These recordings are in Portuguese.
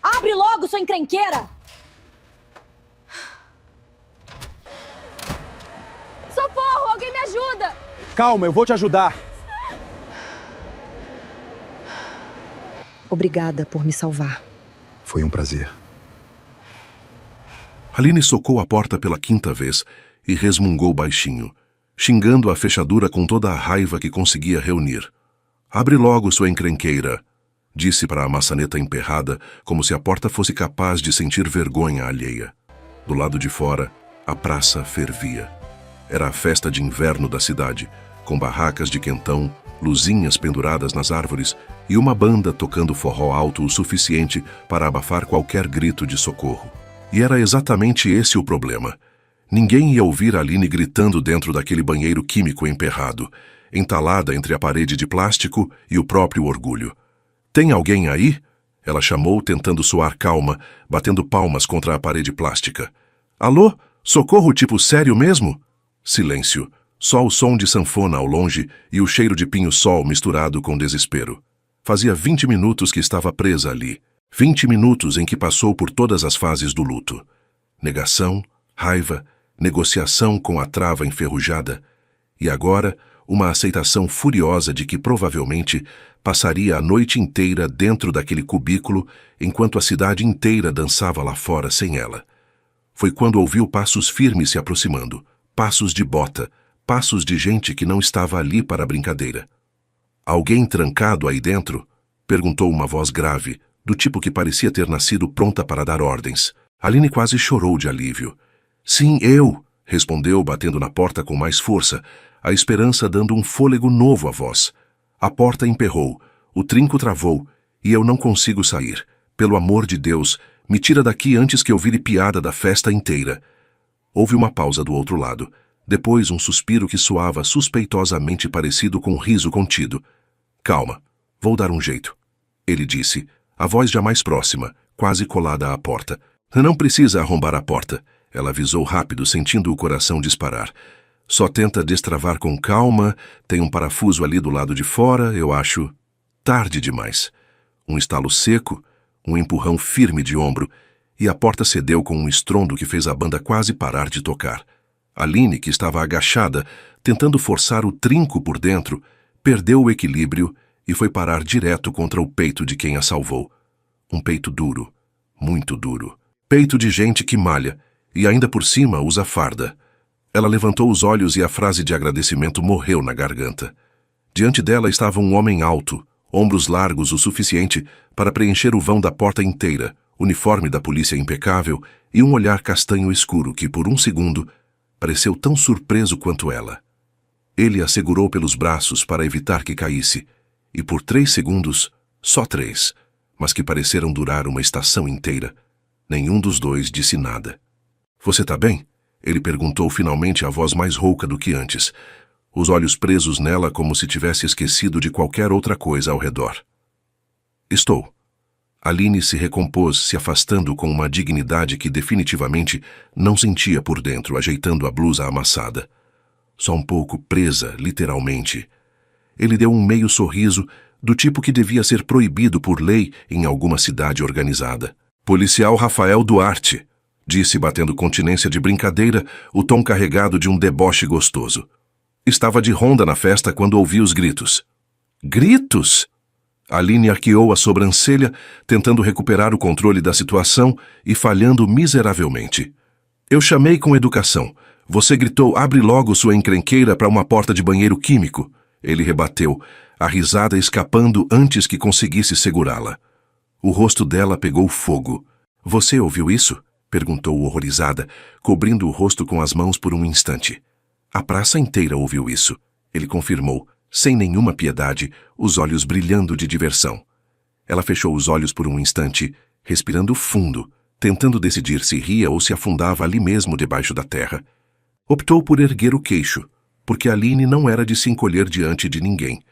Abre logo, sua encrenqueira! Socorro! Alguém me ajuda! Calma, eu vou te ajudar. Obrigada por me salvar. Foi um prazer. Aline socou a porta pela 5ª vez e resmungou baixinho, xingando a fechadura com toda a raiva que conseguia reunir. Abre logo, sua encrenqueira, disse para a maçaneta emperrada, como se a porta fosse capaz de sentir vergonha alheia. Do lado de fora, a praça fervia. Era a festa de inverno da cidade, com barracas de quentão, luzinhas penduradas nas árvores e uma banda tocando forró alto o suficiente para abafar qualquer grito de socorro. E era exatamente esse o problema. Ninguém ia ouvir Aline gritando dentro daquele banheiro químico emperrado, entalada entre a parede de plástico e o próprio orgulho. Tem alguém aí? Ela chamou, tentando soar calma, batendo palmas contra a parede plástica. Alô? Socorro tipo sério mesmo? Silêncio. Só o som de sanfona ao longe e o cheiro de pinho-sol misturado com desespero. Fazia 20 minutos que estava presa ali. 20 minutos em que passou por todas as fases do luto. Negação, raiva, negociação com a trava enferrujada. E agora, uma aceitação furiosa de que provavelmente passaria a noite inteira dentro daquele cubículo enquanto a cidade inteira dançava lá fora sem ela. Foi quando ouviu passos firmes se aproximando. Passos de bota. Passos de gente que não estava ali para a brincadeira. Alguém trancado aí dentro? Perguntou uma voz grave, do tipo que parecia ter nascido pronta para dar ordens. Aline quase chorou de alívio. Sim, eu, respondeu, batendo na porta com mais força, a esperança dando um fôlego novo à voz. A porta emperrou, o trinco travou, e eu não consigo sair. Pelo amor de Deus, me tira daqui antes que eu vire piada da festa inteira. Houve uma pausa do outro lado. Depois um suspiro que soava suspeitosamente parecido com um riso contido. Calma, vou dar um jeito, ele disse, a voz já mais próxima, quase colada à porta. Não precisa arrombar a porta, ela avisou rápido, sentindo o coração disparar. Só tenta destravar com calma, tem um parafuso ali do lado de fora, eu acho. Tarde demais. Um estalo seco, um empurrão firme de ombro, e a porta cedeu com um estrondo que fez a banda quase parar de tocar. Aline, que estava agachada, tentando forçar o trinco por dentro, perdeu o equilíbrio e foi parar direto contra o peito de quem a salvou. Um peito duro, muito duro. Peito de gente que malha e ainda por cima usa farda. Ela levantou os olhos e a frase de agradecimento morreu na garganta. Diante dela estava um homem alto, ombros largos o suficiente para preencher o vão da porta inteira, uniforme da polícia impecável e um olhar castanho escuro que, por um segundo, pareceu tão surpreso quanto ela. Ele a segurou pelos braços para evitar que caísse, e por 3 segundos, só 3, mas que pareceram durar uma estação inteira, nenhum dos dois disse nada. Você tá bem? Ele perguntou finalmente, a voz mais rouca do que antes, os olhos presos nela como se tivesse esquecido de qualquer outra coisa ao redor. Estou. Aline se recompôs, se afastando com uma dignidade que definitivamente não sentia por dentro, ajeitando a blusa amassada. Só um pouco presa, literalmente. Ele deu um meio sorriso, do tipo que devia ser proibido por lei em alguma cidade organizada. Policial Rafael Duarte, disse batendo continência de brincadeira, o tom carregado de um deboche gostoso. Estava de ronda na festa quando ouvi os gritos. Gritos? Aline arqueou a sobrancelha, tentando recuperar o controle da situação e falhando miseravelmente. Eu chamei com educação. Você gritou, abre logo sua encrenqueira para uma porta de banheiro químico. Ele rebateu, a risada escapando antes que conseguisse segurá-la. O rosto dela pegou fogo. Você ouviu isso? Perguntou horrorizada, cobrindo o rosto com as mãos por um instante. A praça inteira ouviu isso. Ele confirmou, sem nenhuma piedade, os olhos brilhando de diversão. Ela fechou os olhos por um instante, respirando fundo, tentando decidir se ria ou se afundava ali mesmo debaixo da terra. Optou por erguer o queixo, porque Aline não era de se encolher diante de ninguém.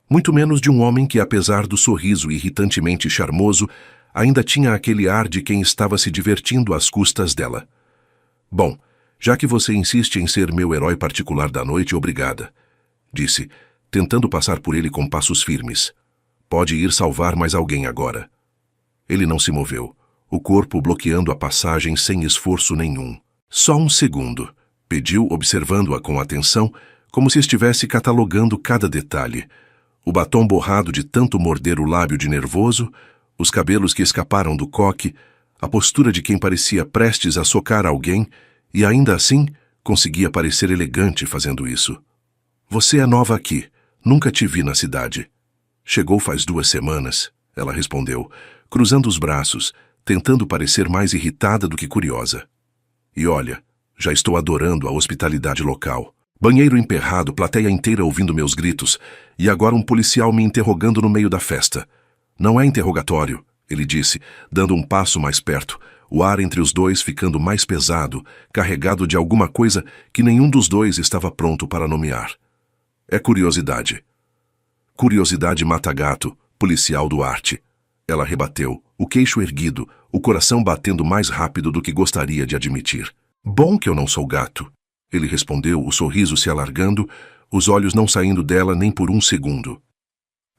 Muito menos de um homem que, apesar do sorriso irritantemente charmoso, ainda tinha aquele ar de quem estava se divertindo às custas dela. Bom, já que você insiste em ser meu herói particular da noite, obrigada, disse, tentando passar por ele com passos firmes. Pode ir salvar mais alguém agora. Ele não se moveu, o corpo bloqueando a passagem sem esforço nenhum. Só um segundo, pediu, observando-a com atenção, como se estivesse catalogando cada detalhe. O batom borrado de tanto morder o lábio de nervoso, os cabelos que escaparam do coque, a postura de quem parecia prestes a socar alguém, e ainda assim conseguia parecer elegante fazendo isso. Você é nova aqui, nunca te vi na cidade. Chegou faz 2 semanas, ela respondeu, cruzando os braços, tentando parecer mais irritada do que curiosa. E olha, já estou adorando a hospitalidade local. Banheiro emperrado, plateia inteira ouvindo meus gritos, e agora um policial me interrogando no meio da festa. Não é interrogatório, ele disse, dando um passo mais perto, o ar entre os dois ficando mais pesado, carregado de alguma coisa que nenhum dos dois estava pronto para nomear. É curiosidade. Curiosidade mata gato, policial Duarte. Ela rebateu, o queixo erguido, o coração batendo mais rápido do que gostaria de admitir. Bom que eu não sou gato. Ele respondeu, o sorriso se alargando, os olhos não saindo dela nem por um segundo.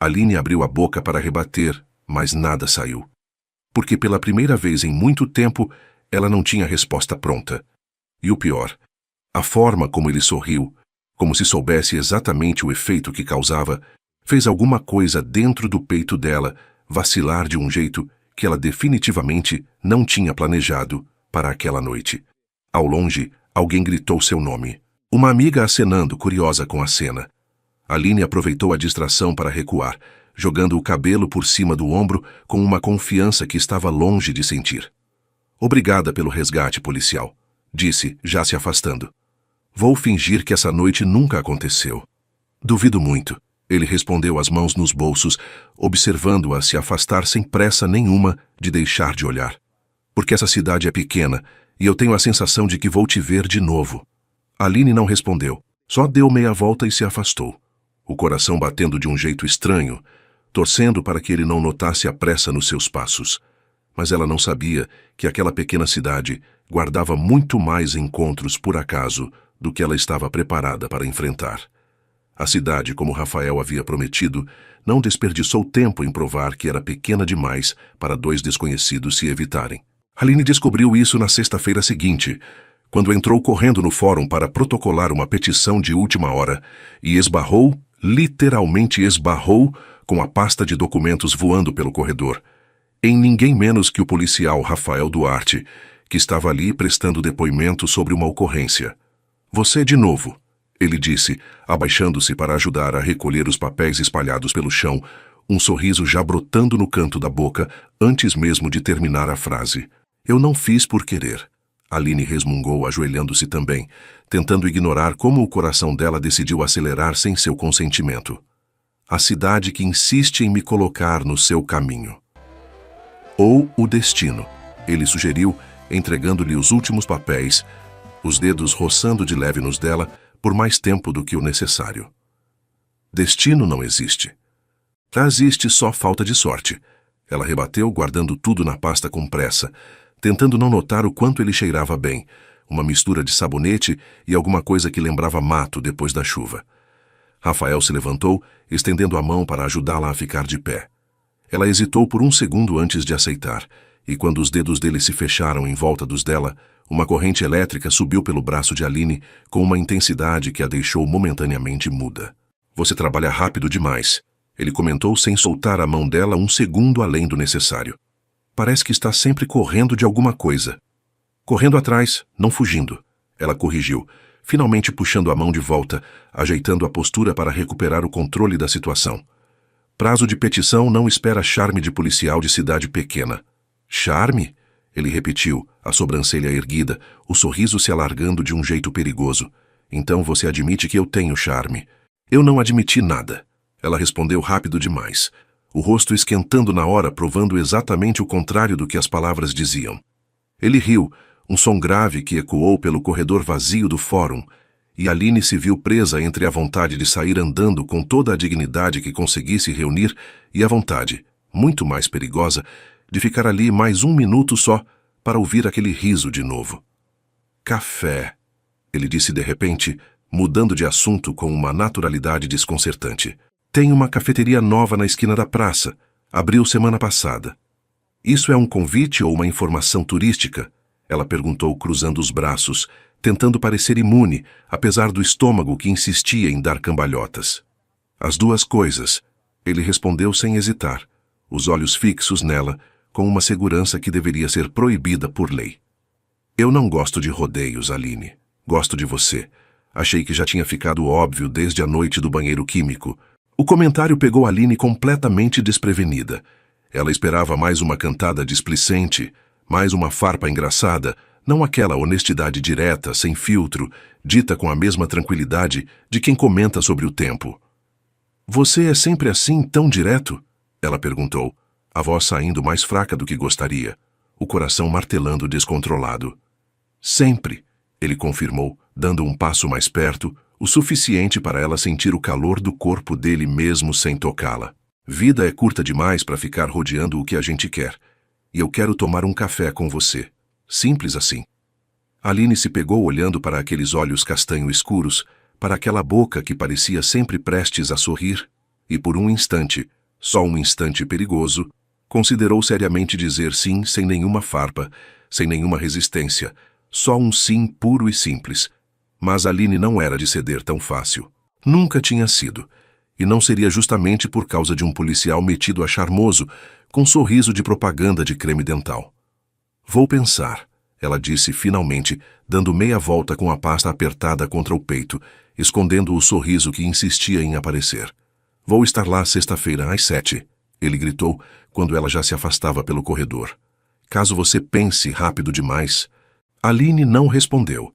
Aline abriu a boca para rebater, mas nada saiu. Porque pela primeira vez em muito tempo, ela não tinha resposta pronta. E o pior, a forma como ele sorriu, como se soubesse exatamente o efeito que causava, fez alguma coisa dentro do peito dela vacilar de um jeito que ela definitivamente não tinha planejado para aquela noite. Ao longe, alguém gritou seu nome. Uma amiga acenando, curiosa com a cena. Aline aproveitou a distração para recuar, jogando o cabelo por cima do ombro com uma confiança que estava longe de sentir. Obrigada pelo resgate, policial, disse, já se afastando. Vou fingir que essa noite nunca aconteceu. Duvido muito, ele respondeu, as mãos nos bolsos, observando-a se afastar sem pressa nenhuma de deixar de olhar. Porque essa cidade é pequena, e eu tenho a sensação de que vou te ver de novo. Aline não respondeu, só deu meia volta e se afastou, o coração batendo de um jeito estranho, torcendo para que ele não notasse a pressa nos seus passos. Mas ela não sabia que aquela pequena cidade guardava muito mais encontros por acaso do que ela estava preparada para enfrentar. A cidade, como Rafael havia prometido, não desperdiçou tempo em provar que era pequena demais para 2 desconhecidos se evitarem. Aline descobriu isso na sexta-feira seguinte, quando entrou correndo no fórum para protocolar uma petição de última hora e esbarrou, literalmente esbarrou, com a pasta de documentos voando pelo corredor, em ninguém menos que o policial Rafael Duarte, que estava ali prestando depoimento sobre uma ocorrência. Você de novo, ele disse, abaixando-se para ajudar a recolher os papéis espalhados pelo chão, um sorriso já brotando no canto da boca antes mesmo de terminar a frase. Eu não fiz por querer. Aline resmungou, ajoelhando-se também, tentando ignorar como o coração dela decidiu acelerar sem seu consentimento. A cidade que insiste em me colocar no seu caminho. Ou o destino, ele sugeriu, entregando-lhe os últimos papéis, os dedos roçando de leve nos dela por mais tempo do que o necessário. Destino não existe. Existe só falta de sorte. Ela rebateu, guardando tudo na pasta com pressa, tentando não notar o quanto ele cheirava bem, uma mistura de sabonete e alguma coisa que lembrava mato depois da chuva. Rafael se levantou, estendendo a mão para ajudá-la a ficar de pé. Ela hesitou por um segundo antes de aceitar, e quando os dedos dele se fecharam em volta dos dela, uma corrente elétrica subiu pelo braço de Aline com uma intensidade que a deixou momentaneamente muda. Você trabalha rápido demais, ele comentou sem soltar a mão dela um segundo além do necessário. Parece que está sempre correndo de alguma coisa. Correndo atrás, não fugindo. Ela corrigiu, finalmente puxando a mão de volta, ajeitando a postura para recuperar o controle da situação. Prazo de petição não espera charme de policial de cidade pequena. Charme? Ele repetiu, a sobrancelha erguida, o sorriso se alargando de um jeito perigoso. Então você admite que eu tenho charme. Eu não admiti nada. Ela respondeu rápido demais, o rosto esquentando na hora, provando exatamente o contrário do que as palavras diziam. Ele riu, um som grave que ecoou pelo corredor vazio do fórum, e Aline se viu presa entre a vontade de sair andando com toda a dignidade que conseguisse reunir e a vontade, muito mais perigosa, de ficar ali mais um minuto só para ouvir aquele riso de novo. Café, ele disse de repente, mudando de assunto com uma naturalidade desconcertante. Tem uma cafeteria nova na esquina da praça. Abriu semana passada. Isso é um convite ou uma informação turística? Ela perguntou, cruzando os braços, tentando parecer imune, apesar do estômago que insistia em dar cambalhotas. As duas coisas, ele respondeu sem hesitar, os olhos fixos nela, com uma segurança que deveria ser proibida por lei. Eu não gosto de rodeios, Aline. Gosto de você. Achei que já tinha ficado óbvio desde a noite do banheiro químico. O comentário pegou Aline completamente desprevenida. Ela esperava mais uma cantada displicente, mais uma farpa engraçada, não aquela honestidade direta, sem filtro, dita com a mesma tranquilidade de quem comenta sobre o tempo. Você é sempre assim, tão direto? Ela perguntou, a voz saindo mais fraca do que gostaria, o coração martelando descontrolado. Sempre, ele confirmou, dando um passo mais perto, o suficiente para ela sentir o calor do corpo dele mesmo sem tocá-la. Vida é curta demais para ficar rodeando o que a gente quer. E eu quero tomar um café com você. Simples assim. Aline se pegou olhando para aqueles olhos castanho escuros, para aquela boca que parecia sempre prestes a sorrir, e por um instante, só um instante perigoso, considerou seriamente dizer sim sem nenhuma farpa, sem nenhuma resistência, só um sim puro e simples. Mas Aline não era de ceder tão fácil. Nunca tinha sido. E não seria justamente por causa de um policial metido a charmoso, com um sorriso de propaganda de creme dental. Vou pensar, ela disse finalmente, dando meia volta com a pasta apertada contra o peito, escondendo o sorriso que insistia em aparecer. Vou estar lá sexta-feira às 7, ele gritou, quando ela já se afastava pelo corredor. Caso você pense rápido demais. Aline não respondeu,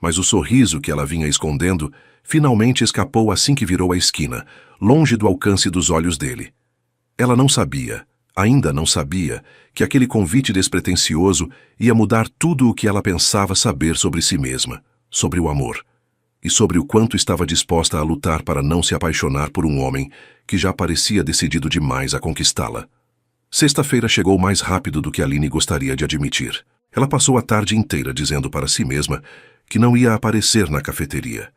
mas o sorriso que ela vinha escondendo finalmente escapou assim que virou a esquina, longe do alcance dos olhos dele. Ela não sabia, ainda não sabia, que aquele convite despretensioso ia mudar tudo o que ela pensava saber sobre si mesma, sobre o amor, e sobre o quanto estava disposta a lutar para não se apaixonar por um homem que já parecia decidido demais a conquistá-la. Sexta-feira chegou mais rápido do que Aline gostaria de admitir. Ela passou a tarde inteira dizendo para si mesma que não ia aparecer na cafeteria.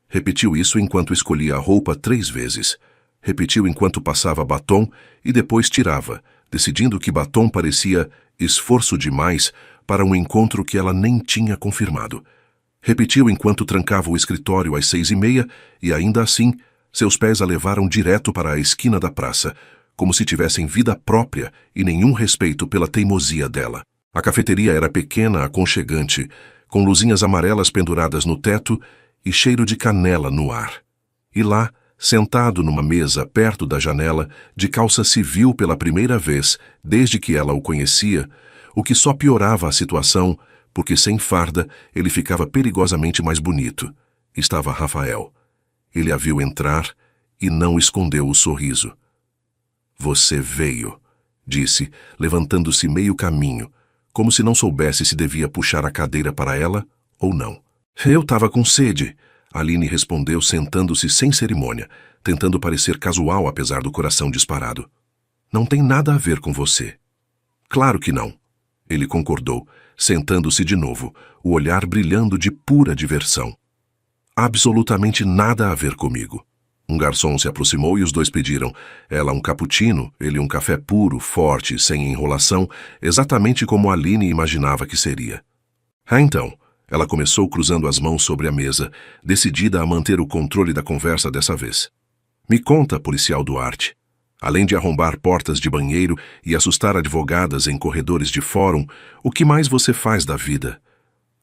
Repetiu isso enquanto escolhia a roupa 3 vezes. Repetiu enquanto passava batom e depois tirava, decidindo que batom parecia esforço demais para um encontro que ela nem tinha confirmado. Repetiu enquanto trancava o escritório às 6:30 e ainda assim, seus pés a levaram direto para a esquina da praça, como se tivessem vida própria e nenhum respeito pela teimosia dela. A cafeteria era pequena, aconchegante, com luzinhas amarelas penduradas no teto e cheiro de canela no ar. E lá, sentado numa mesa perto da janela, de calça civil pela primeira vez desde que ela o conhecia, o que só piorava a situação, porque sem farda ele ficava perigosamente mais bonito. Estava Rafael. Ele a viu entrar e não escondeu o sorriso. Você veio, disse, levantando-se meio caminho, como se não soubesse se devia puxar a cadeira para ela ou não. Eu estava com sede, Aline respondeu sentando-se sem cerimônia, tentando parecer casual apesar do coração disparado. Não tem nada a ver com você. Claro que não, ele concordou, sentando-se de novo, o olhar brilhando de pura diversão. Absolutamente nada a ver comigo. Um garçom se aproximou e os dois pediram, ela um cappuccino, ele um café puro, forte, sem enrolação, exatamente como Aline imaginava que seria. Então, ela começou cruzando as mãos sobre a mesa, decidida a manter o controle da conversa dessa vez. Me conta, policial Duarte. Além de arrombar portas de banheiro e assustar advogadas em corredores de fórum, o que mais você faz da vida?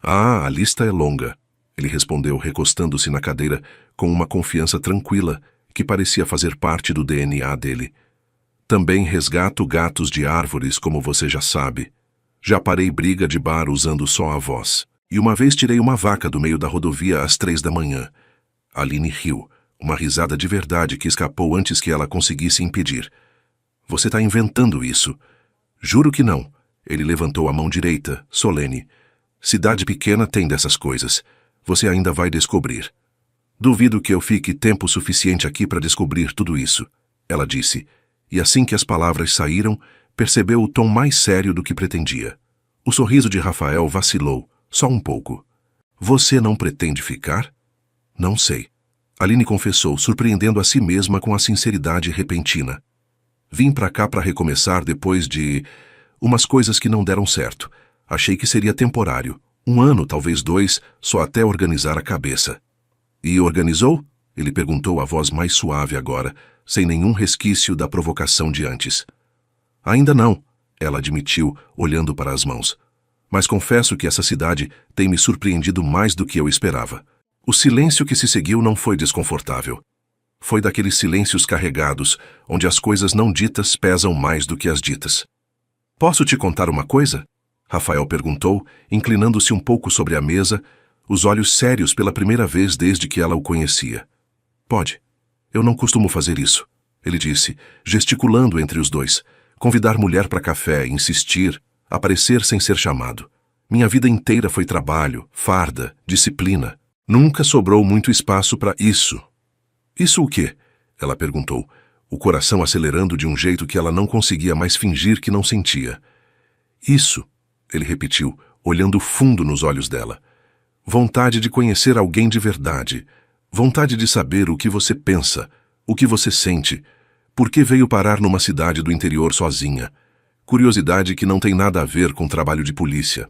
Ah, a lista é longa. Ele respondeu recostando-se na cadeira com uma confiança tranquila que parecia fazer parte do DNA dele. Também resgato gatos de árvores, como você já sabe. Já parei briga de bar usando só a voz. E uma vez tirei uma vaca do meio da rodovia às 3 da manhã. Aline riu, uma risada de verdade que escapou antes que ela conseguisse impedir. Você está inventando isso. Juro que não. Ele levantou a mão direita, solene. Cidade pequena tem dessas coisas. Você ainda vai descobrir. Duvido que eu fique tempo suficiente aqui para descobrir tudo isso, ela disse, e assim que as palavras saíram, percebeu o tom mais sério do que pretendia. O sorriso de Rafael vacilou, só um pouco. Você não pretende ficar? Não sei. Aline confessou, surpreendendo a si mesma com a sinceridade repentina. Vim para cá para recomeçar depois de... Umas coisas que não deram certo. Achei que seria temporário. 1 ano, talvez 2, só até organizar a cabeça. E organizou? Ele perguntou a voz mais suave agora, sem nenhum resquício da provocação de antes. Ainda não, ela admitiu, olhando para as mãos. Mas confesso que essa cidade tem me surpreendido mais do que eu esperava. O silêncio que se seguiu não foi desconfortável. Foi daqueles silêncios carregados, onde as coisas não ditas pesam mais do que as ditas. Posso te contar uma coisa? Rafael perguntou, inclinando-se um pouco sobre a mesa, os olhos sérios pela primeira vez desde que ela o conhecia. Pode. Eu não costumo fazer isso, ele disse, gesticulando entre os dois. Convidar mulher para café, insistir, aparecer sem ser chamado. Minha vida inteira foi trabalho, farda, disciplina. Nunca sobrou muito espaço para isso. Isso o quê? Ela perguntou, o coração acelerando de um jeito que ela não conseguia mais fingir que não sentia. Isso, ele repetiu, olhando fundo nos olhos dela. Vontade de conhecer alguém de verdade. Vontade de saber o que você pensa, o que você sente. Por que veio parar numa cidade do interior sozinha? Curiosidade que não tem nada a ver com trabalho de polícia.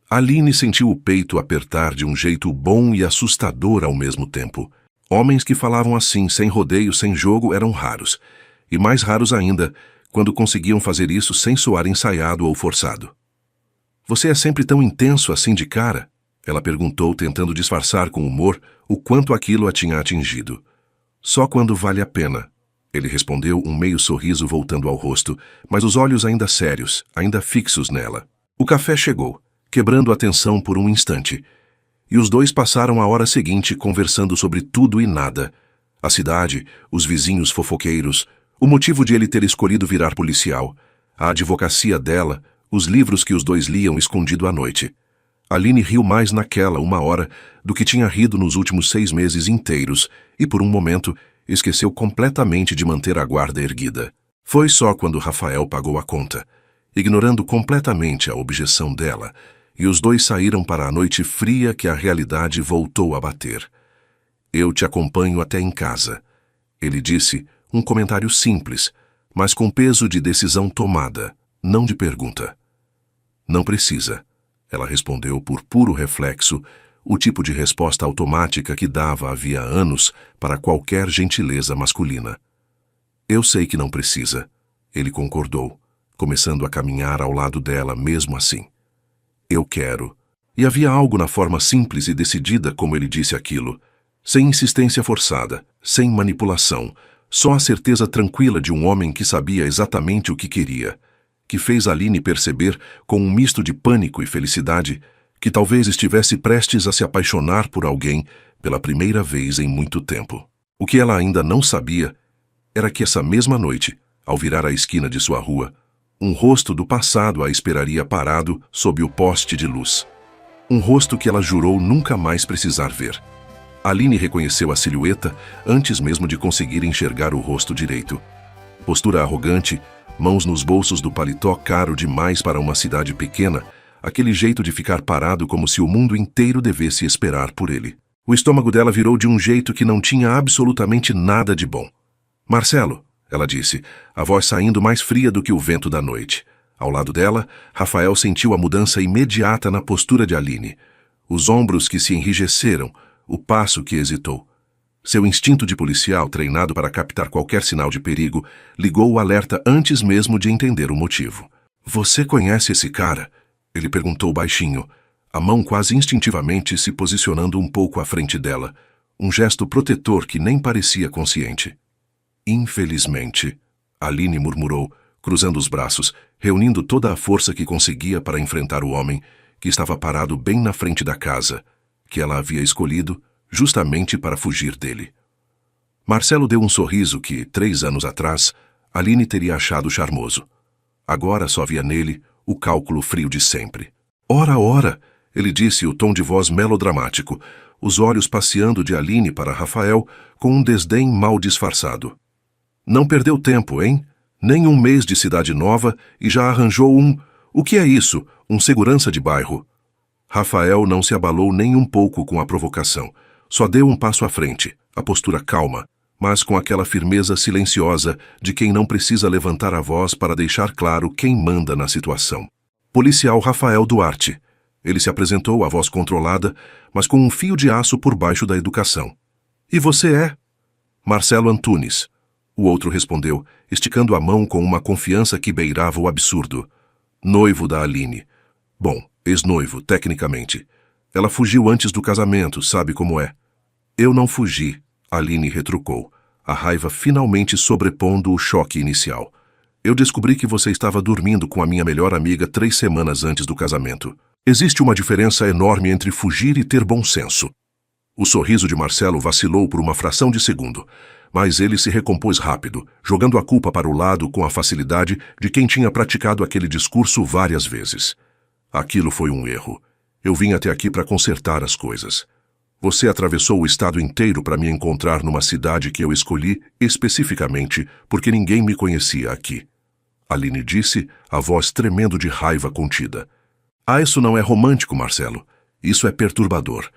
Aline sentiu o peito apertar de um jeito bom e assustador ao mesmo tempo. Homens que falavam assim, sem rodeio, sem jogo, eram raros. E mais raros ainda, quando conseguiam fazer isso sem soar ensaiado ou forçado. Você é sempre tão intenso assim de cara? Ela perguntou, tentando disfarçar com humor o quanto aquilo a tinha atingido. Só quando vale a pena. Ele respondeu, um meio sorriso voltando ao rosto, mas os olhos ainda sérios, ainda fixos nela. O café chegou, quebrando a tensão por um instante. E os dois passaram a hora seguinte conversando sobre tudo e nada. A cidade, os vizinhos fofoqueiros, o motivo de ele ter escolhido virar policial, a advocacia dela, os livros que os dois liam escondido à noite. Aline riu mais naquela 1 hora do que tinha rido nos últimos 6 meses inteiros e, por um momento, esqueceu completamente de manter a guarda erguida. Foi só quando Rafael pagou a conta, ignorando completamente a objeção dela, e os dois saíram para a noite fria que a realidade voltou a bater. Eu te acompanho até em casa, ele disse, um comentário simples, mas com peso de decisão tomada, não de pergunta. Não precisa, ela respondeu por puro reflexo, o tipo de resposta automática que dava havia anos para qualquer gentileza masculina. Eu sei que não precisa, ele concordou, começando a caminhar ao lado dela mesmo assim. Eu quero. E havia algo na forma simples e decidida como ele disse aquilo, sem insistência forçada, sem manipulação, só a certeza tranquila de um homem que sabia exatamente o que queria, que fez Aline perceber, com um misto de pânico e felicidade, que talvez estivesse prestes a se apaixonar por alguém pela primeira vez em muito tempo. O que ela ainda não sabia era que essa mesma noite, ao virar a esquina de sua rua, um rosto do passado a esperaria parado sob o poste de luz. Um rosto que ela jurou nunca mais precisar ver. Aline reconheceu a silhueta antes mesmo de conseguir enxergar o rosto direito. Postura arrogante, mãos nos bolsos do paletó caro demais para uma cidade pequena, aquele jeito de ficar parado como se o mundo inteiro devesse esperar por ele. O estômago dela virou de um jeito que não tinha absolutamente nada de bom. Marcelo, ela disse, a voz saindo mais fria do que o vento da noite. Ao lado dela, Rafael sentiu a mudança imediata na postura de Aline. Os ombros que se enrijeceram, o passo que hesitou. Seu instinto de policial, treinado para captar qualquer sinal de perigo, ligou o alerta antes mesmo de entender o motivo. Você conhece esse cara? Ele perguntou baixinho, a mão quase instintivamente se posicionando um pouco à frente dela, um gesto protetor que nem parecia consciente. Infelizmente, Aline murmurou, cruzando os braços, reunindo toda a força que conseguia para enfrentar o homem que estava parado bem na frente da casa, que ela havia escolhido justamente para fugir dele. Marcelo deu um sorriso que, 3 anos atrás, Aline teria achado charmoso. Agora só via nele o cálculo frio de sempre. Ora, ora, ele disse, o tom de voz melodramático, os olhos passeando de Aline para Rafael com um desdém mal disfarçado. Não perdeu tempo, hein? Nem 1 mês de cidade nova e já arranjou um... O que é isso? Um segurança de bairro. Rafael não se abalou nem um pouco com a provocação. Só deu um passo à frente, a postura calma, mas com aquela firmeza silenciosa de quem não precisa levantar a voz para deixar claro quem manda na situação. Policial Rafael Duarte. Ele se apresentou, a voz controlada, mas com um fio de aço por baixo da educação. E você é? Marcelo Antunes. O outro respondeu, esticando a mão com uma confiança que beirava o absurdo. Noivo da Aline. Bom, ex-noivo, tecnicamente. Ela fugiu antes do casamento, sabe como é. Eu não fugi, Aline retrucou, a raiva finalmente sobrepondo o choque inicial. Eu descobri que você estava dormindo com a minha melhor amiga 3 semanas antes do casamento. Existe uma diferença enorme entre fugir e ter bom senso. O sorriso de Marcelo vacilou por uma fração de segundo, mas ele se recompôs rápido, jogando a culpa para o lado com a facilidade de quem tinha praticado aquele discurso várias vezes. Aquilo foi um erro. Eu vim até aqui para consertar as coisas. Você atravessou o estado inteiro para me encontrar numa cidade que eu escolhi especificamente porque ninguém me conhecia aqui. Aline disse, a voz tremendo de raiva contida. Ah, isso não é romântico, Marcelo. Isso é perturbador.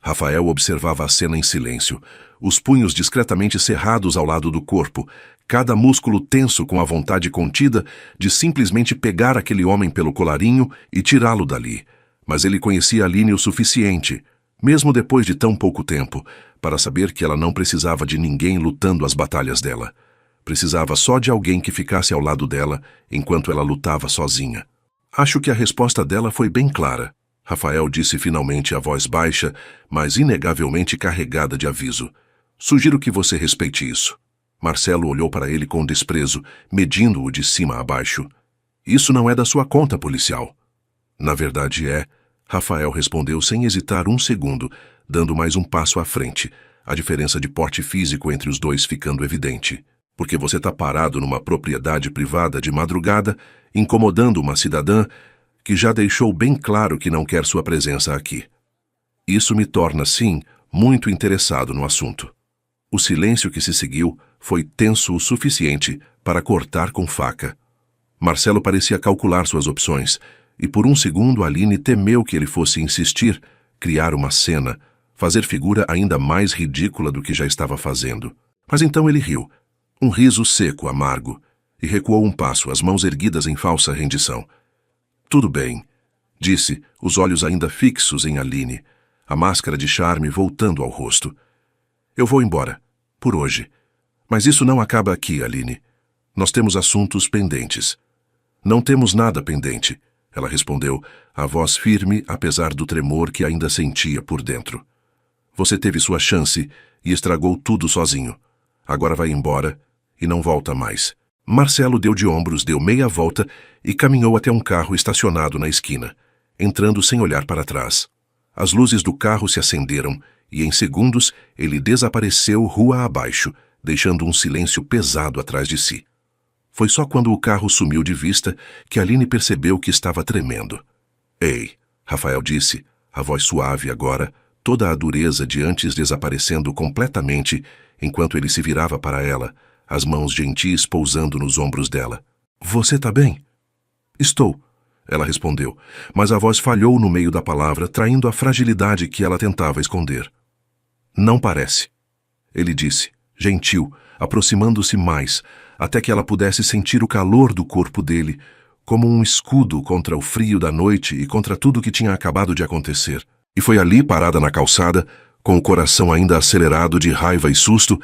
Rafael observava a cena em silêncio, os punhos discretamente cerrados ao lado do corpo, cada músculo tenso com a vontade contida de simplesmente pegar aquele homem pelo colarinho e tirá-lo dali. Mas ele conhecia Aline o suficiente, mesmo depois de tão pouco tempo, para saber que ela não precisava de ninguém lutando as batalhas dela. Precisava só de alguém que ficasse ao lado dela enquanto ela lutava sozinha. Acho que a resposta dela foi bem clara. Rafael disse finalmente a voz baixa, mas inegavelmente carregada de aviso. Sugiro que você respeite isso. Marcelo olhou para ele com desprezo, medindo-o de cima a baixo. Isso não é da sua conta, policial. Na verdade é, Rafael respondeu sem hesitar um segundo, dando mais um passo à frente, a diferença de porte físico entre os dois ficando evidente. Porque você está parado numa propriedade privada de madrugada, incomodando uma cidadã que já deixou bem claro que não quer sua presença aqui. Isso me torna, sim, muito interessado no assunto. O silêncio que se seguiu foi tenso o suficiente para cortar com faca. Marcelo parecia calcular suas opções, e por um segundo Aline temeu que ele fosse insistir, criar uma cena, fazer figura ainda mais ridícula do que já estava fazendo. Mas então ele riu. Um riso seco, amargo, e recuou um passo, as mãos erguidas em falsa rendição. Tudo bem, disse, os olhos ainda fixos em Aline, a máscara de charme voltando ao rosto. Eu vou embora, por hoje. Mas isso não acaba aqui, Aline. Nós temos assuntos pendentes. Não temos nada pendente, ela respondeu, a voz firme apesar do tremor que ainda sentia por dentro. Você teve sua chance e estragou tudo sozinho. Agora vai embora e não volta mais. Marcelo deu de ombros, deu meia volta e caminhou até um carro estacionado na esquina, entrando sem olhar para trás. As luzes do carro se acenderam e, em segundos, ele desapareceu rua abaixo, deixando um silêncio pesado atrás de si. Foi só quando o carro sumiu de vista que Aline percebeu que estava tremendo. Ei, Rafael disse, a voz suave agora, toda a dureza de antes desaparecendo completamente, enquanto ele se virava para ela, as mãos gentis pousando nos ombros dela. Você tá bem? Estou, ela respondeu, mas a voz falhou no meio da palavra, traindo a fragilidade que ela tentava esconder. Não parece, ele disse, gentil, aproximando-se mais, até que ela pudesse sentir o calor do corpo dele, como um escudo contra o frio da noite e contra tudo que tinha acabado de acontecer. E foi ali, parada na calçada, com o coração ainda acelerado de raiva e susto,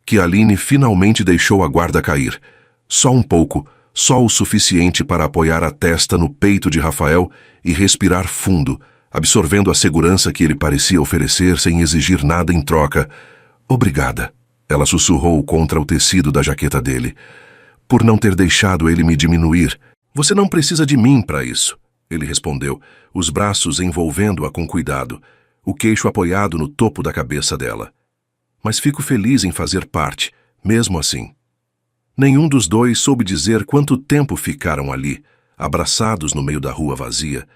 que Aline finalmente deixou a guarda cair. Só um pouco, só o suficiente para apoiar a testa no peito de Rafael e respirar fundo, absorvendo a segurança que ele parecia oferecer sem exigir nada em troca. Obrigada, ela sussurrou contra o tecido da jaqueta dele. Por não ter deixado ele me diminuir. Você não precisa de mim para isso, ele respondeu, os braços envolvendo-a com cuidado, o queixo apoiado no topo da cabeça dela. Mas fico feliz em fazer parte, mesmo assim. Nenhum dos dois soube dizer quanto tempo ficaram ali, abraçados no meio da rua vazia,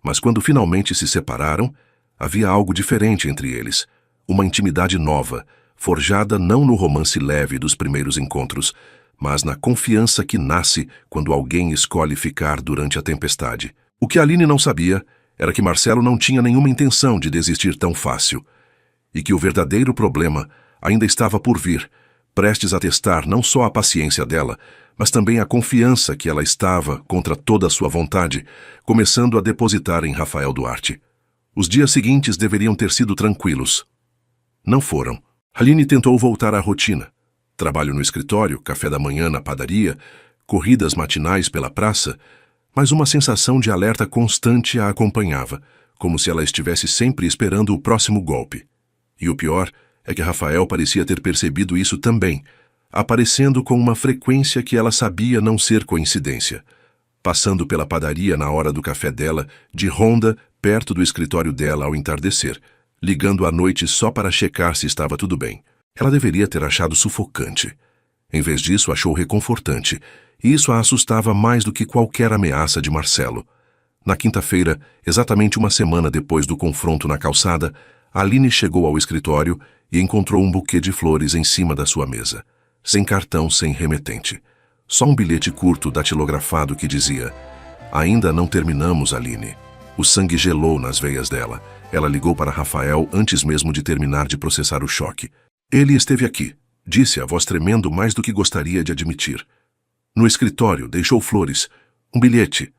mas quando finalmente se separaram, havia algo diferente entre eles, uma intimidade nova, forjada não no romance leve dos primeiros encontros, mas na confiança que nasce quando alguém escolhe ficar durante a tempestade. O que Aline não sabia era que Marcelo não tinha nenhuma intenção de desistir tão fácil, e que o verdadeiro problema ainda estava por vir, prestes a testar não só a paciência dela, mas também a confiança que ela estava, contra toda a sua vontade, começando a depositar em Rafael Duarte. Os dias seguintes deveriam ter sido tranquilos. Não foram. Aline tentou voltar à rotina. Trabalho no escritório, café da manhã na padaria, corridas matinais pela praça, mas uma sensação de alerta constante a acompanhava, como se ela estivesse sempre esperando o próximo golpe. E o pior é que Rafael parecia ter percebido isso também, aparecendo com uma frequência que ela sabia não ser coincidência. Passando pela padaria na hora do café dela, de Honda, perto do escritório dela ao entardecer, ligando à noite só para checar se estava tudo bem. Ela deveria ter achado sufocante. Em vez disso, achou reconfortante, e isso a assustava mais do que qualquer ameaça de Marcelo. Na quinta-feira, exatamente uma semana depois do confronto na calçada, Aline chegou ao escritório e encontrou um buquê de flores em cima da sua mesa. Sem cartão, sem remetente. Só um bilhete curto datilografado que dizia: "Ainda não terminamos, Aline." O sangue gelou nas veias dela. Ela ligou para Rafael antes mesmo de terminar de processar o choque. "Ele esteve aqui", disse a voz tremendo mais do que gostaria de admitir. "No escritório, deixou flores. Um bilhete."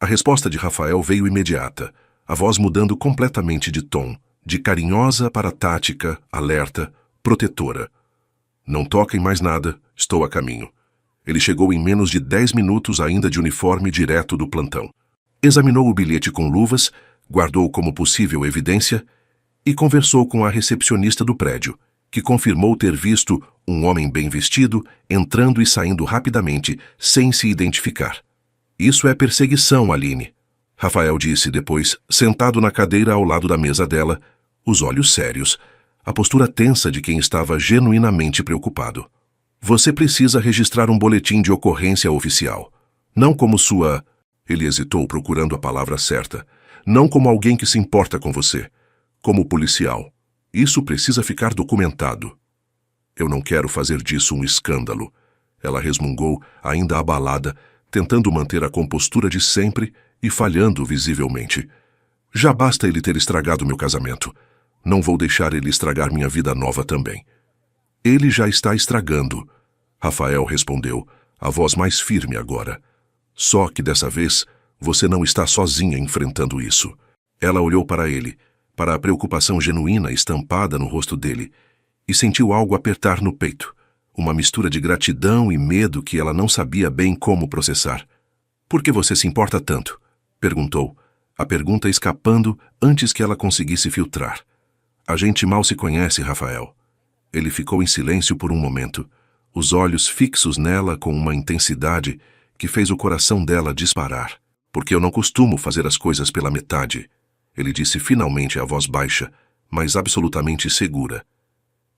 A resposta de Rafael veio imediata, a voz mudando completamente de tom, de carinhosa para tática, alerta, protetora. "Não toquem mais nada, estou a caminho." Ele chegou em menos de 10 minutos ainda de uniforme direto do plantão. Examinou o bilhete com luvas, guardou como possível evidência e conversou com a recepcionista do prédio, que confirmou ter visto um homem bem vestido entrando e saindo rapidamente, sem se identificar. "Isso é perseguição, Aline", Rafael disse depois, sentado na cadeira ao lado da mesa dela, os olhos sérios, a postura tensa de quem estava genuinamente preocupado. "Você precisa registrar um boletim de ocorrência oficial. Não como sua..." Ele hesitou procurando a palavra certa. "Não como alguém que se importa com você. Como policial. Isso precisa ficar documentado." "Eu não quero fazer disso um escândalo", ela resmungou, ainda abalada, tentando manter a compostura de sempre e falhando visivelmente. "Já basta ele ter estragado meu casamento. Não vou deixar ele estragar minha vida nova também." "Ele já está estragando", Rafael respondeu, a voz mais firme agora. "Só que dessa vez, você não está sozinha enfrentando isso." Ela olhou para ele, para a preocupação genuína estampada no rosto dele, e sentiu algo apertar no peito, uma mistura de gratidão e medo que ela não sabia bem como processar. "Por que você se importa tanto?" perguntou, a pergunta escapando antes que ela conseguisse filtrar. "A gente mal se conhece, Rafael." Ele ficou em silêncio por um momento, os olhos fixos nela com uma intensidade que fez o coração dela disparar. "Porque eu não costumo fazer as coisas pela metade", ele disse finalmente a voz baixa, mas absolutamente segura.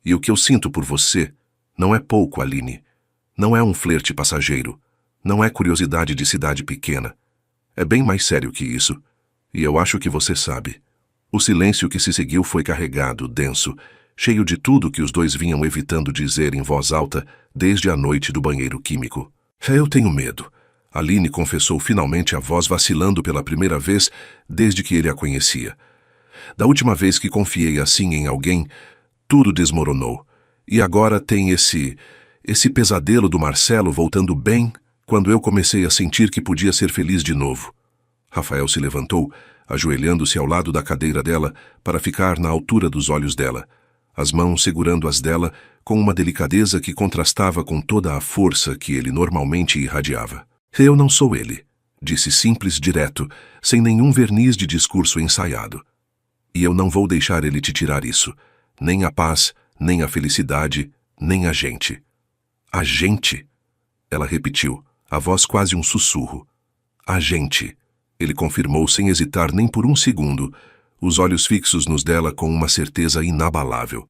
"E o que eu sinto por você não é pouco, Aline. Não é um flerte passageiro. Não é curiosidade de cidade pequena. É bem mais sério que isso. E eu acho que você sabe." O silêncio que se seguiu foi carregado, denso, cheio de tudo que os dois vinham evitando dizer em voz alta desde a noite do banheiro químico. "Eu tenho medo", Aline confessou finalmente, a voz vacilando pela primeira vez desde que ele a conhecia. "Da última vez que confiei assim em alguém, tudo desmoronou. E agora tem esse pesadelo do Marcelo voltando bem quando eu comecei a sentir que podia ser feliz de novo." Rafael se levantou, ajoelhando-se ao lado da cadeira dela para ficar na altura dos olhos dela, as mãos segurando as dela com uma delicadeza que contrastava com toda a força que ele normalmente irradiava. "Eu não sou ele", disse simples, direto, sem nenhum verniz de discurso ensaiado. "E eu não vou deixar ele te tirar isso, nem a paz, nem a felicidade, nem a gente." "A gente?" ela repetiu, a voz quase um sussurro. "A gente", ele confirmou sem hesitar nem por um segundo, os olhos fixos nos dela com uma certeza inabalável.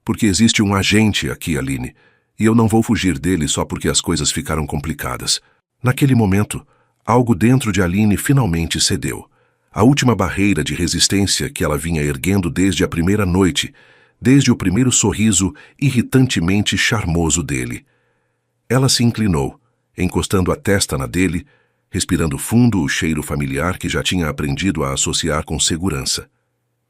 "Porque existe um agente aqui, Aline, e eu não vou fugir dele só porque as coisas ficaram complicadas." Naquele momento, algo dentro de Aline finalmente cedeu. A última barreira de resistência que ela vinha erguendo desde a primeira noite, desde o primeiro sorriso irritantemente charmoso dele. Ela se inclinou, encostando a testa na dele, respirando fundo o cheiro familiar que já tinha aprendido a associar com segurança.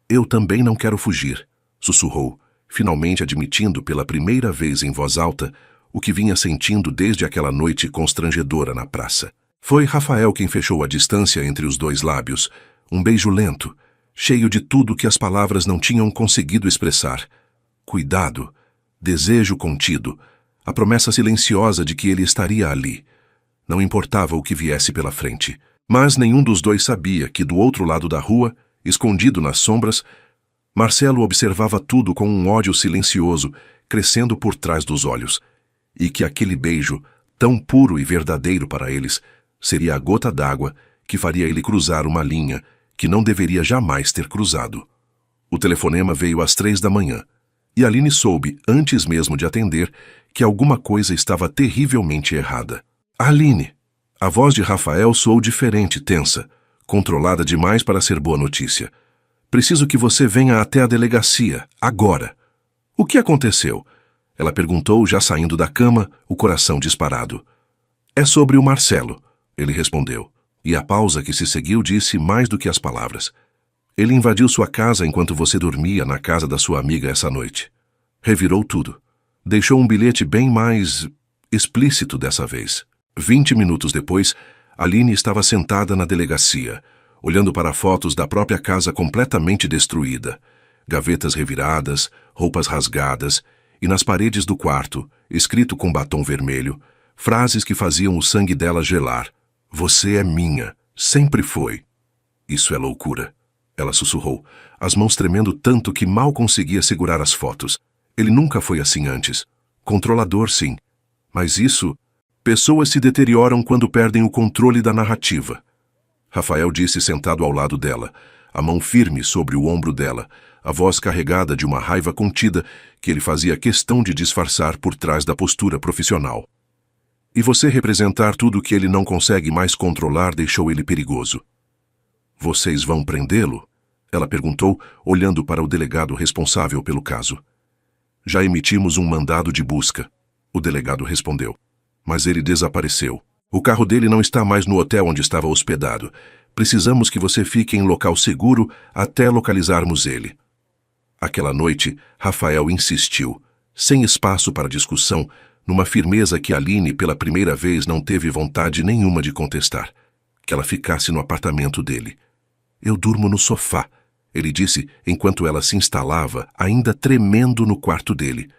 "Eu também não quero fugir", sussurrou, finalmente admitindo pela primeira vez em voz alta o que vinha sentindo desde aquela noite constrangedora na praça. Foi Rafael quem fechou a distância entre os dois lábios, um beijo lento, cheio de tudo que as palavras não tinham conseguido expressar. Cuidado, desejo contido, a promessa silenciosa de que ele estaria ali. Não importava o que viesse pela frente. Mas nenhum dos dois sabia que, do outro lado da rua, escondido nas sombras, Marcelo observava tudo com um ódio silencioso, crescendo por trás dos olhos, e que aquele beijo, tão puro e verdadeiro para eles, seria a gota d'água que faria ele cruzar uma linha que não deveria jamais ter cruzado. O telefonema veio às 3 da manhã, e Aline soube, antes mesmo de atender, que alguma coisa estava terrivelmente errada. Aline! A voz de Rafael soou diferente, tensa, controlada demais para ser boa notícia. Preciso que você venha até a delegacia, agora. O que aconteceu? Ela perguntou, já saindo da cama, o coração disparado. É sobre o Marcelo, ele respondeu, e a pausa que se seguiu disse mais do que as palavras. Ele invadiu sua casa enquanto você dormia na casa da sua amiga essa noite. Revirou tudo. Deixou um bilhete bem mais explícito dessa vez. 20 minutos depois, Aline estava sentada na delegacia, olhando para fotos da própria casa completamente destruída, gavetas reviradas, roupas rasgadas, e nas paredes do quarto, escrito com batom vermelho, frases que faziam o sangue dela gelar. Você é minha, sempre foi. Isso é loucura, ela sussurrou, as mãos tremendo tanto que mal conseguia segurar as fotos. Ele nunca foi assim antes. Controlador, sim. Mas isso... Pessoas se deterioram quando perdem o controle da narrativa. Rafael disse sentado ao lado dela, a mão firme sobre o ombro dela, a voz carregada de uma raiva contida que ele fazia questão de disfarçar por trás da postura profissional. E você representar tudo que ele não consegue mais controlar deixou ele perigoso. Vocês vão prendê-lo? Ela perguntou, olhando para o delegado responsável pelo caso. Já emitimos um mandado de busca, o delegado respondeu. Mas ele desapareceu. O carro dele não está mais no hotel onde estava hospedado. Precisamos que você fique em local seguro até localizarmos ele. Aquela noite, Rafael insistiu, sem espaço para discussão, numa firmeza que Aline pela primeira vez não teve vontade nenhuma de contestar. Que ela ficasse no apartamento dele. Eu durmo no sofá, ele disse enquanto ela se instalava, ainda tremendo no quarto dele.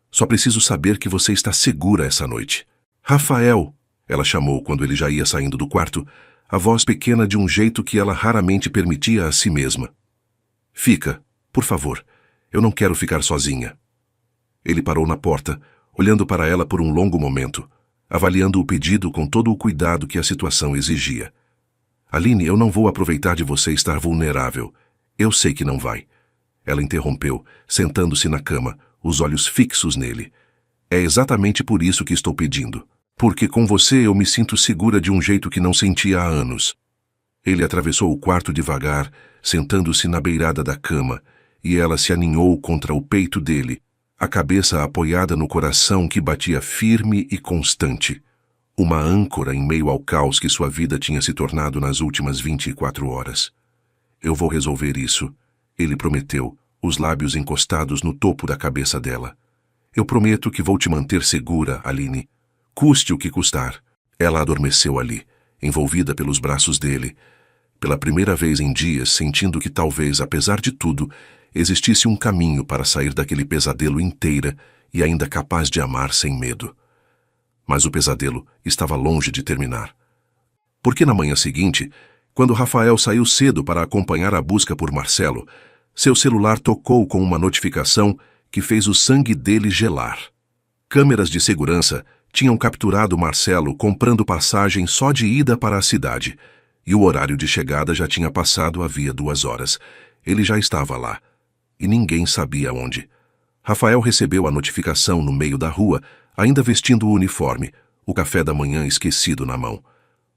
Só preciso saber que você está segura essa noite. Rafael, ela chamou quando ele já ia saindo do quarto, a voz pequena de um jeito que ela raramente permitia a si mesma. Fica, por favor, eu não quero ficar sozinha. Ele parou na porta, olhando para ela por um longo momento, avaliando o pedido com todo o cuidado que a situação exigia. Aline, eu não vou aproveitar de você estar vulnerável. Eu sei que não vai. Ela interrompeu, sentando-se na cama, os olhos fixos nele. É exatamente por isso que estou pedindo. Porque com você eu me sinto segura de um jeito que não sentia há anos. Ele atravessou o quarto devagar, sentando-se na beirada da cama, e ela se aninhou contra o peito dele, a cabeça apoiada no coração que batia firme e constante. Uma âncora em meio ao caos que sua vida tinha se tornado nas últimas 24 horas. Eu vou resolver isso, ele prometeu, os lábios encostados no topo da cabeça dela. Eu prometo que vou te manter segura, Aline. Custe o que custar. Ela adormeceu ali, envolvida pelos braços dele, pela primeira vez em dias sentindo que talvez, apesar de tudo, existisse um caminho para sair daquele pesadelo inteira e ainda capaz de amar sem medo. Mas o pesadelo estava longe de terminar. Porque na manhã seguinte, quando Rafael saiu cedo para acompanhar a busca por Marcelo, seu celular tocou com uma notificação que fez o sangue dele gelar. Câmeras de segurança tinham capturado Marcelo comprando passagem só de ida para a cidade, e o horário de chegada já tinha passado havia 2 horas. Ele já estava lá, e ninguém sabia onde. Rafael recebeu a notificação no meio da rua, ainda vestindo o uniforme, o café da manhã esquecido na mão.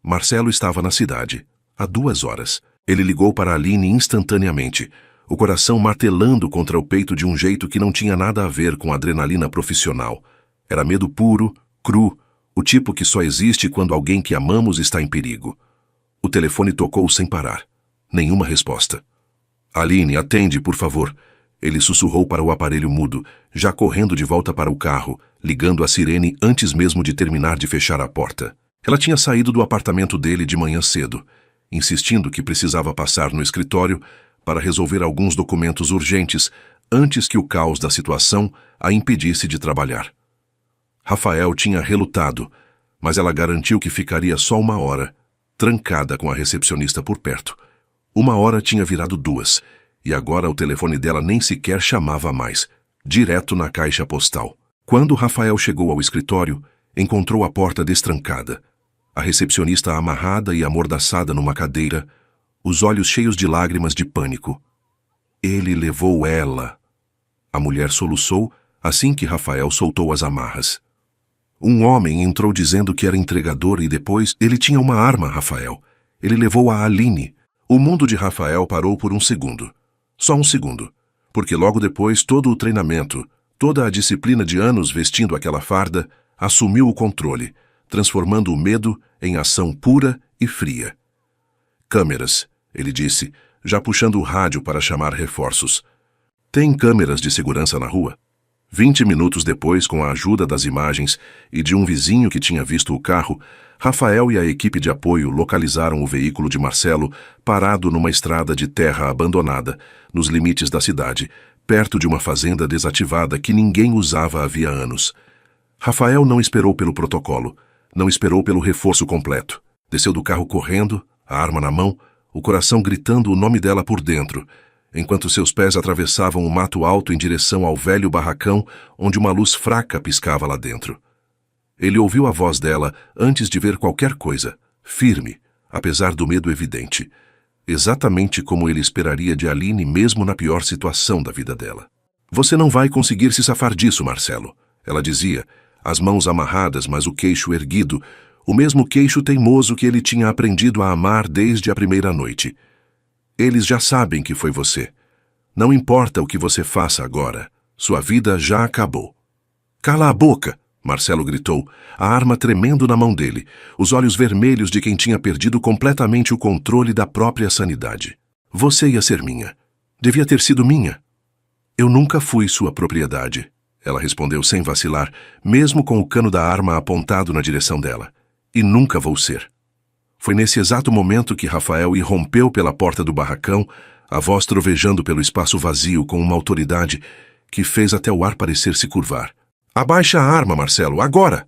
Marcelo estava na cidade, há 2 horas. Ele ligou para Aline instantaneamente, o coração martelando contra o peito de um jeito que não tinha nada a ver com adrenalina profissional. Era medo puro, cru, o tipo que só existe quando alguém que amamos está em perigo. O telefone tocou sem parar. Nenhuma resposta. Aline, atende, por favor. Ele sussurrou para o aparelho mudo, já correndo de volta para o carro, ligando a sirene antes mesmo de terminar de fechar a porta. Ela tinha saído do apartamento dele de manhã cedo, insistindo que precisava passar no escritório para resolver alguns documentos urgentes antes que o caos da situação a impedisse de trabalhar. Rafael tinha relutado, mas ela garantiu que ficaria só 1 hora, trancada com a recepcionista por perto. 1 hora tinha virado 2, e agora o telefone dela nem sequer chamava mais, direto na caixa postal. Quando Rafael chegou ao escritório, encontrou a porta destrancada, a recepcionista amarrada e amordaçada numa cadeira, os olhos cheios de lágrimas de pânico. Ele levou ela. A mulher soluçou assim que Rafael soltou as amarras. Um homem entrou dizendo que era entregador e depois ele tinha uma arma, Rafael. Ele levou a Aline. O mundo de Rafael parou por 1 segundo. Só 1 segundo. Porque logo depois todo o treinamento, toda a disciplina de anos vestindo aquela farda, assumiu o controle, transformando o medo em ação pura e fria. Câmeras, ele disse, já puxando o rádio para chamar reforços. Tem câmeras de segurança na rua? 20 minutos depois, com a ajuda das imagens e de um vizinho que tinha visto o carro, Rafael e a equipe de apoio localizaram o veículo de Marcelo parado numa estrada de terra abandonada, nos limites da cidade, perto de uma fazenda desativada que ninguém usava havia anos. Rafael não esperou pelo protocolo, não esperou pelo reforço completo. Desceu do carro correndo, a arma na mão, o coração gritando o nome dela por dentro, enquanto seus pés atravessavam o mato alto em direção ao velho barracão onde uma luz fraca piscava lá dentro. Ele ouviu a voz dela antes de ver qualquer coisa, firme, apesar do medo evidente, exatamente como ele esperaria de Aline mesmo na pior situação da vida dela. Você não vai conseguir se safar disso, Marcelo, ela dizia, as mãos amarradas, mas o queixo erguido, o mesmo queixo teimoso que ele tinha aprendido a amar desde a primeira noite. Eles já sabem que foi você. Não importa o que você faça agora, sua vida já acabou. Cala a boca! Marcelo gritou, a arma tremendo na mão dele, os olhos vermelhos de quem tinha perdido completamente o controle da própria sanidade. Você ia ser minha. Devia ter sido minha. Eu nunca fui sua propriedade, ela respondeu sem vacilar, mesmo com o cano da arma apontado na direção dela. E nunca vou ser. Foi nesse exato momento que Rafael irrompeu pela porta do barracão, a voz trovejando pelo espaço vazio com uma autoridade que fez até o ar parecer se curvar. Abaixa a arma, Marcelo, agora!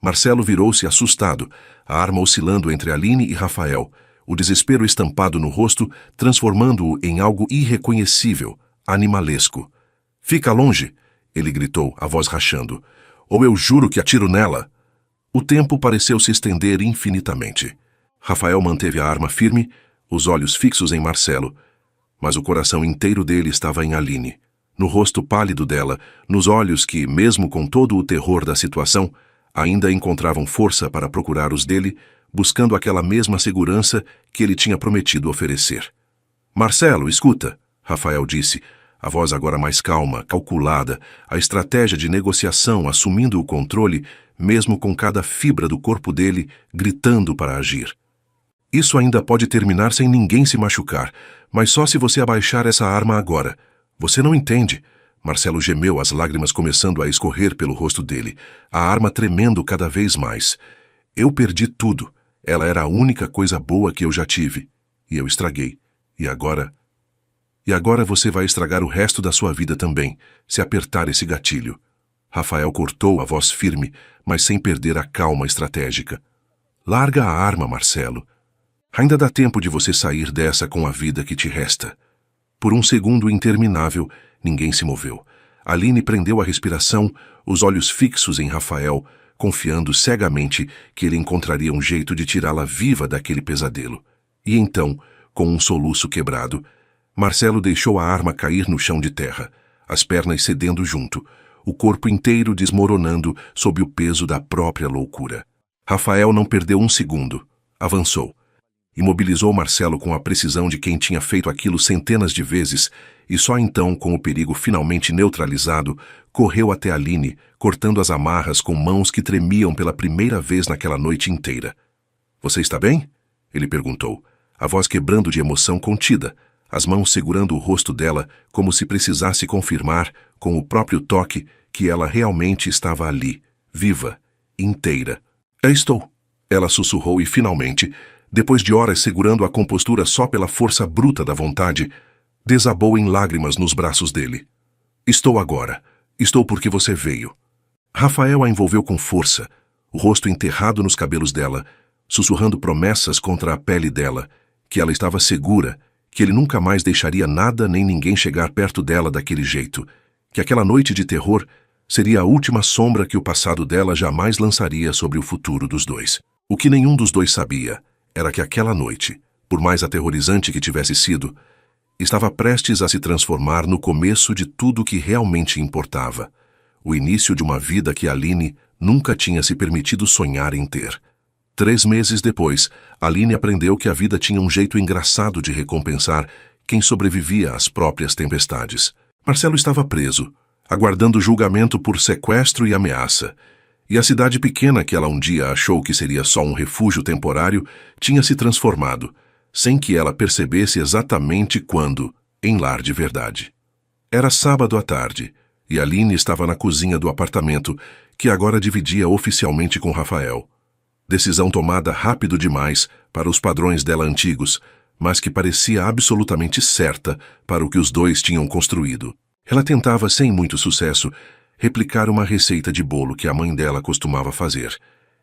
Marcelo virou-se assustado, a arma oscilando entre Aline e Rafael, o desespero estampado no rosto, transformando-o em algo irreconhecível, animalesco. Fica longe, ele gritou, a voz rachando, ou eu juro que atiro nela. O tempo pareceu se estender infinitamente. Rafael manteve a arma firme, os olhos fixos em Marcelo, mas o coração inteiro dele estava em Aline, no rosto pálido dela, nos olhos que, mesmo com todo o terror da situação, ainda encontravam força para procurar os dele, buscando aquela mesma segurança que ele tinha prometido oferecer. Marcelo, escuta, Rafael disse, a voz agora mais calma, calculada, a estratégia de negociação assumindo o controle, mesmo com cada fibra do corpo dele gritando para agir. Isso ainda pode terminar sem ninguém se machucar, mas só se você abaixar essa arma agora. Você não entende. Marcelo gemeu, as lágrimas começando a escorrer pelo rosto dele, a arma tremendo cada vez mais. Eu perdi tudo. Ela era a única coisa boa que eu já tive. E eu estraguei. E agora você vai estragar o resto da sua vida também, se apertar esse gatilho. Rafael cortou a voz firme, mas sem perder a calma estratégica. Larga a arma, Marcelo. Ainda dá tempo de você sair dessa com a vida que te resta. Por um segundo interminável, ninguém se moveu. Aline prendeu a respiração, os olhos fixos em Rafael, confiando cegamente que ele encontraria um jeito de tirá-la viva daquele pesadelo. E então, com um soluço quebrado, Marcelo deixou a arma cair no chão de terra, as pernas cedendo junto, o corpo inteiro desmoronando sob o peso da própria loucura. Rafael não perdeu um segundo. Avançou. Imobilizou Marcelo com a precisão de quem tinha feito aquilo centenas de vezes e só então, com o perigo finalmente neutralizado, correu até Aline, cortando as amarras com mãos que tremiam pela primeira vez naquela noite inteira. Você está bem? Ele perguntou, a voz quebrando de emoção contida, as mãos segurando o rosto dela como se precisasse confirmar, com o próprio toque, que ela realmente estava ali, viva, inteira. Estou, ela sussurrou e finalmente, depois de horas segurando a compostura só pela força bruta da vontade, desabou em lágrimas nos braços dele. Estou agora. Estou porque você veio. Rafael a envolveu com força, o rosto enterrado nos cabelos dela, sussurrando promessas contra a pele dela, que ela estava segura, que ele nunca mais deixaria nada nem ninguém chegar perto dela daquele jeito, que aquela noite de terror seria a última sombra que o passado dela jamais lançaria sobre o futuro dos dois. O que nenhum dos dois sabia era que aquela noite, por mais aterrorizante que tivesse sido, estava prestes a se transformar no começo de tudo o que realmente importava, o início de uma vida que Aline nunca tinha se permitido sonhar em ter. 3 meses depois, Aline aprendeu que a vida tinha um jeito engraçado de recompensar quem sobrevivia às próprias tempestades. Marcelo estava preso, aguardando julgamento por sequestro e ameaça, e a cidade pequena que ela um dia achou que seria só um refúgio temporário tinha se transformado, sem que ela percebesse exatamente quando, em lar de verdade. Era sábado à tarde, e Aline estava na cozinha do apartamento, que agora dividia oficialmente com Rafael. Decisão tomada rápido demais para os padrões dela antigos, mas que parecia absolutamente certa para o que os dois tinham construído. Ela tentava, sem muito sucesso, replicar uma receita de bolo que a mãe dela costumava fazer,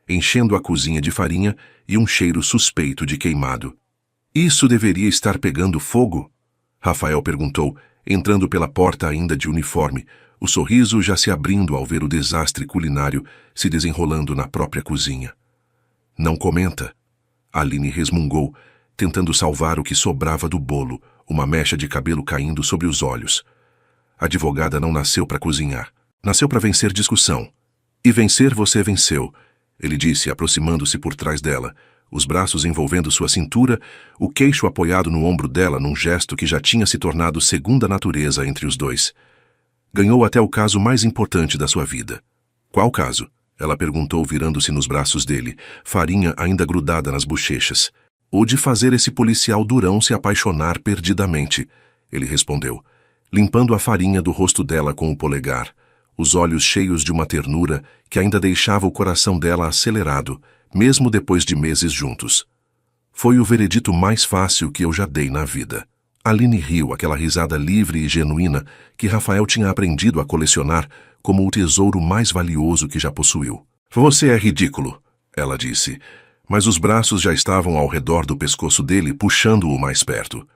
enchendo a cozinha de farinha e um cheiro suspeito de queimado. Isso deveria estar pegando fogo? Rafael perguntou, entrando pela porta ainda de uniforme, o sorriso já se abrindo ao ver o desastre culinário se desenrolando na própria cozinha. Não comenta. Aline resmungou, tentando salvar o que sobrava do bolo, uma mecha de cabelo caindo sobre os olhos. A advogada não nasceu para cozinhar. Nasceu para vencer discussão. E vencer você venceu, ele disse, aproximando-se por trás dela, os braços envolvendo sua cintura, o queixo apoiado no ombro dela num gesto que já tinha se tornado segunda natureza entre os dois. Ganhou até o caso mais importante da sua vida. Qual caso? Ela perguntou virando-se nos braços dele, farinha ainda grudada nas bochechas. O de fazer esse policial durão se apaixonar perdidamente, ele respondeu, limpando a farinha do rosto dela com o polegar, os olhos cheios de uma ternura que ainda deixava o coração dela acelerado, mesmo depois de meses juntos. Foi o veredito mais fácil que eu já dei na vida. Aline riu, aquela risada livre e genuína que Rafael tinha aprendido a colecionar como o tesouro mais valioso que já possuiu. Você é ridículo, ela disse, mas os braços já estavam ao redor do pescoço dele, puxando-o mais perto.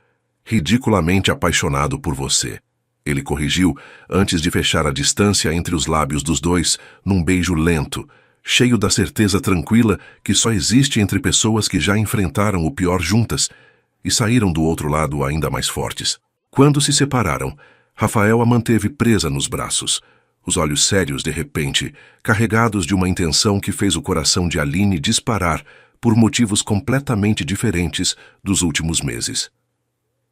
Ridiculamente apaixonado por você. Ele corrigiu, antes de fechar a distância entre os lábios dos dois, num beijo lento, cheio da certeza tranquila que só existe entre pessoas que já enfrentaram o pior juntas e saíram do outro lado ainda mais fortes. Quando se separaram, Rafael a manteve presa nos braços, os olhos sérios de repente, carregados de uma intenção que fez o coração de Aline disparar por motivos completamente diferentes dos últimos meses.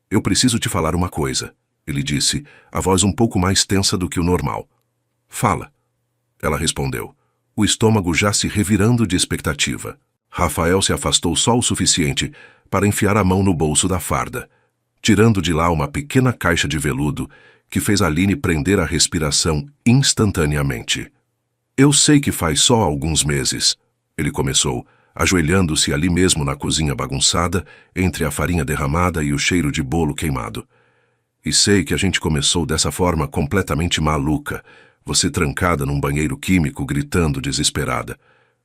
Eu preciso te falar uma coisa, ele disse, a voz um pouco mais tensa do que o normal. Fala. Ela respondeu, o estômago já se revirando de expectativa. Rafael se afastou só o suficiente para enfiar a mão no bolso da farda, tirando de lá uma pequena caixa de veludo que fez Aline prender a respiração instantaneamente. Eu sei que faz só alguns meses, ele começou, ajoelhando-se ali mesmo na cozinha bagunçada, entre a farinha derramada e o cheiro de bolo queimado. E sei que a gente começou dessa forma completamente maluca, você trancada num banheiro químico gritando desesperada.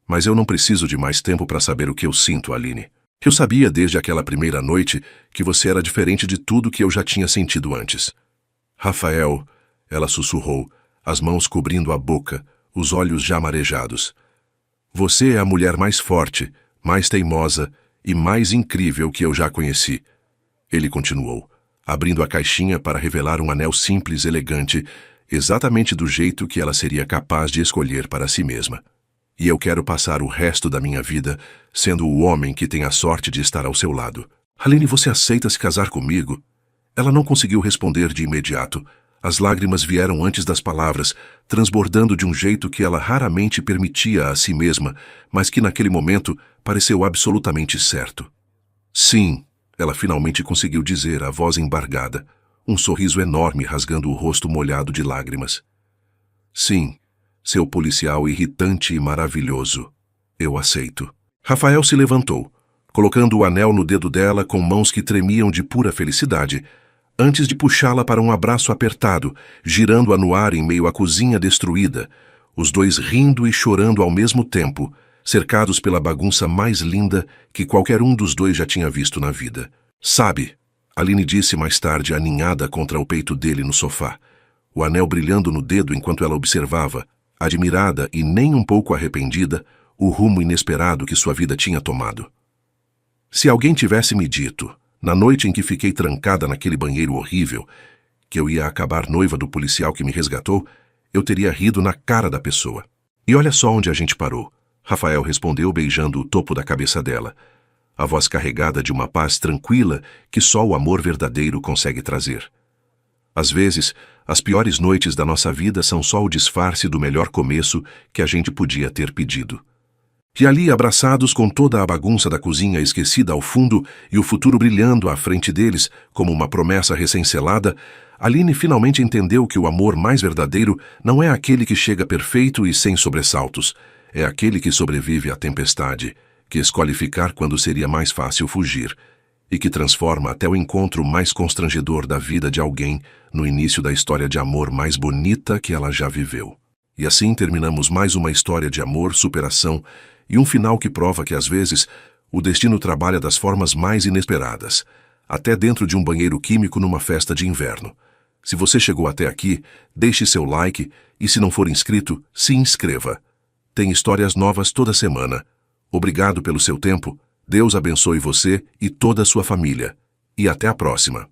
Mas eu não preciso de mais tempo para saber o que eu sinto, Aline. Eu sabia desde aquela primeira noite que você era diferente de tudo que eu já tinha sentido antes. Rafael, ela sussurrou, as mãos cobrindo a boca, os olhos já marejados. Você é a mulher mais forte, mais teimosa e mais incrível que eu já conheci. Ele continuou, abrindo a caixinha para revelar um anel simples, elegante, exatamente do jeito que ela seria capaz de escolher para si mesma. E eu quero passar o resto da minha vida sendo o homem que tem a sorte de estar ao seu lado. Aline, você aceita se casar comigo? Ela não conseguiu responder de imediato. As lágrimas vieram antes das palavras, transbordando de um jeito que ela raramente permitia a si mesma, mas que naquele momento pareceu absolutamente certo. Sim, Ela finalmente conseguiu dizer, a voz embargada, um sorriso enorme rasgando o rosto molhado de lágrimas. Sim, seu policial irritante e maravilhoso. Eu aceito. Rafael se levantou, colocando o anel no dedo dela com mãos que tremiam de pura felicidade, antes de puxá-la para um abraço apertado, girando-a no ar em meio à cozinha destruída, os dois rindo e chorando ao mesmo tempo, cercados pela bagunça mais linda que qualquer um dos dois já tinha visto na vida. Sabe, Aline disse mais tarde, aninhada contra o peito dele no sofá, o anel brilhando no dedo enquanto ela observava, admirada e nem um pouco arrependida, o rumo inesperado que sua vida tinha tomado. Se alguém tivesse me dito, na noite em que fiquei trancada naquele banheiro horrível, que eu ia acabar noiva do policial que me resgatou, eu teria rido na cara da pessoa. E olha só onde a gente parou. Rafael respondeu beijando o topo da cabeça dela, a voz carregada de uma paz tranquila que só o amor verdadeiro consegue trazer. Às vezes, as piores noites da nossa vida são só o disfarce do melhor começo que a gente podia ter pedido. E ali, abraçados com toda a bagunça da cozinha esquecida ao fundo e o futuro brilhando à frente deles como uma promessa recém-selada, Aline finalmente entendeu que o amor mais verdadeiro não é aquele que chega perfeito e sem sobressaltos, é aquele que sobrevive à tempestade, que escolhe ficar quando seria mais fácil fugir, e que transforma até o encontro mais constrangedor da vida de alguém no início da história de amor mais bonita que ela já viveu. E assim terminamos mais uma história de amor, superação e um final que prova que, às vezes, o destino trabalha das formas mais inesperadas, até dentro de um banheiro químico numa festa de inverno. Se você chegou até aqui, deixe seu like e, se não for inscrito, se inscreva. Tem histórias novas toda semana. Obrigado pelo seu tempo, Deus abençoe você e toda a sua família. E até a próxima.